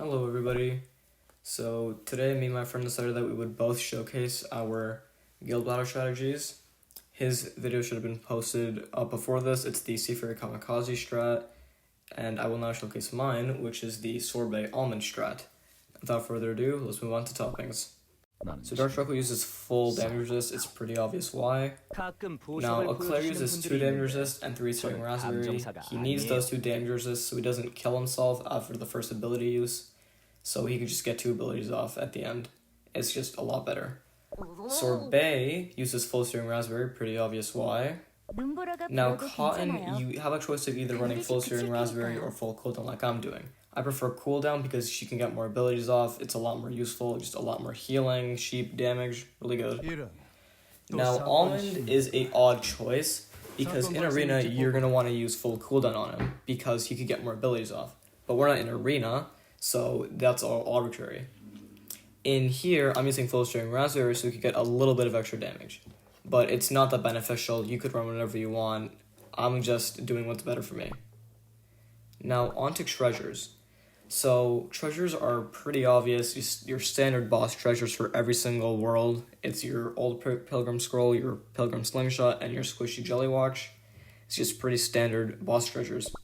Hello everybody. So today me and my friend decided that we would both showcase our guild battle strategies. His video should have been posted before this. It's the Seafarer Kamikaze strat, and I will now showcase mine, which is the Sorbet Almond strat. Without further ado, let's move on to toppings. So Dark Chocolate uses full damage resist, it's pretty obvious why. Now, Eclair uses 2 damage resist and 3 Stirring Raspberry. He needs those 2 damage resists so he doesn't kill himself after the first ability use, so he can just get 2 abilities off at the end. It's just a lot better. Sorbet uses full Stirring Raspberry, pretty obvious why. Now, Cotton, you have a choice of either running full Stirring Raspberry or full cooldown like I'm doing. I prefer cooldown because she can get more abilities off, it's a lot more useful, just a lot more healing, sheep damage, really good. Now, Almond is a odd choice because in Arena you're going to want to use full cooldown on him because he could get more abilities off. But we're not in Arena, so that's all arbitrary. In here, I'm using full Stirring Raspberry so we could get a little bit of extra damage. But it's not that beneficial, you could run whatever you want, I'm just doing what's better for me. Now, on to treasures. So, treasures are pretty obvious, your standard boss treasures for every single world. It's your old Pilgrim Scroll, your Pilgrim Slingshot, and your Squishy Jelly Watch. It's just pretty standard boss treasures.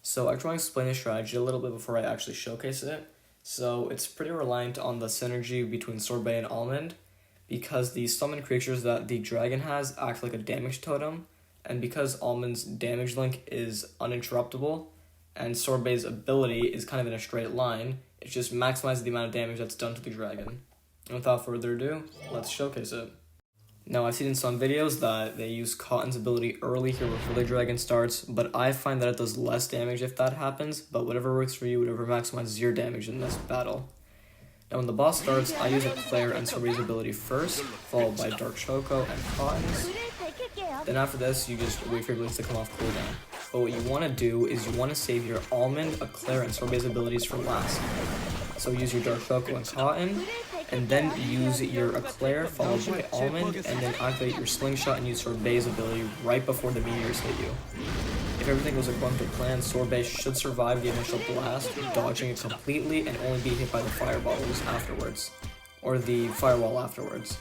So, I try to explain the strategy a little bit before I actually showcase it. So, it's pretty reliant on the synergy between Sorbet and Almond, because the summoned creatures that the dragon has act like a damage totem, and because Almond's damage link is uninterruptible, and Sorbet's ability is kind of in a straight line, it just maximizes the amount of damage that's done to the dragon. And without further ado, let's showcase it. Now, I've seen in some videos that they use Cotton's ability early here before the dragon starts, but I find that it does less damage if that happens, but whatever works for you, whatever maximizes your damage in this battle. Now, when the boss starts, I use Eclair and Sorbet's ability first, followed by Dark Choco and Cotton's. Then after this, you just wait for your abilities to come off cooldown. But what you want to do is you want to save your Almond, Eclair, and Sorbet's abilities for last. So use your Dark Choco and Cotton, and then use your Eclair followed by Almond, and then activate your Slingshot and use Sorbet's ability right before the meteors hit you. If everything goes according to plan, Sorbet should survive the initial blast, dodging it completely and only be hit by the fireballs afterwards, or the firewall afterwards.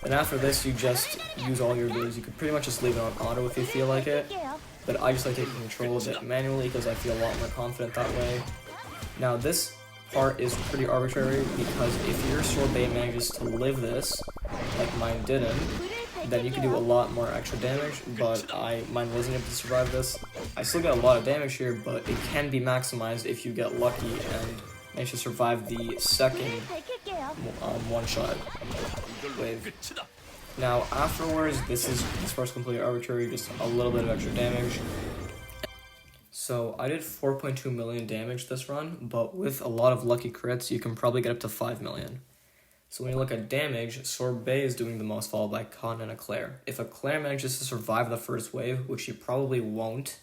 Then after this, you just use all your abilities. You could pretty much just leave it on auto if you feel like it, but I just like taking control of it manually because I feel a lot more confident that way. Now this part is pretty arbitrary because if your Sorbet manages to live this, like mine didn't, then you can do a lot more extra damage, but mine wasn't able to survive this. I still got a lot of damage here, but it can be maximized if you get lucky and manage to survive the second one-shot wave. Now afterwards, this part's completely arbitrary, just a little bit of extra damage. So I did 4.2 million damage this run, but with a lot of lucky crits, you can probably get up to 5 million. So when you look at damage, Sorbet is doing the most, followed by Cotton and Eclair. If Eclair manages to survive the first wave, which he probably won't,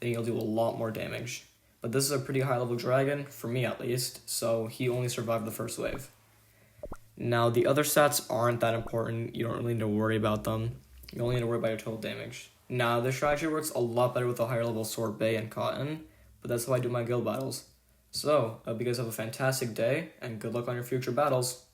then he'll do a lot more damage. But this is a pretty high level dragon, for me at least, so he only survived the first wave. Now the other stats aren't that important, you don't really need to worry about them. You only need to worry about your total damage. Now this strategy works a lot better with a higher level Sorbet and Cotton, but that's how I do my guild battles. So, I hope you guys have a fantastic day, and good luck on your future battles.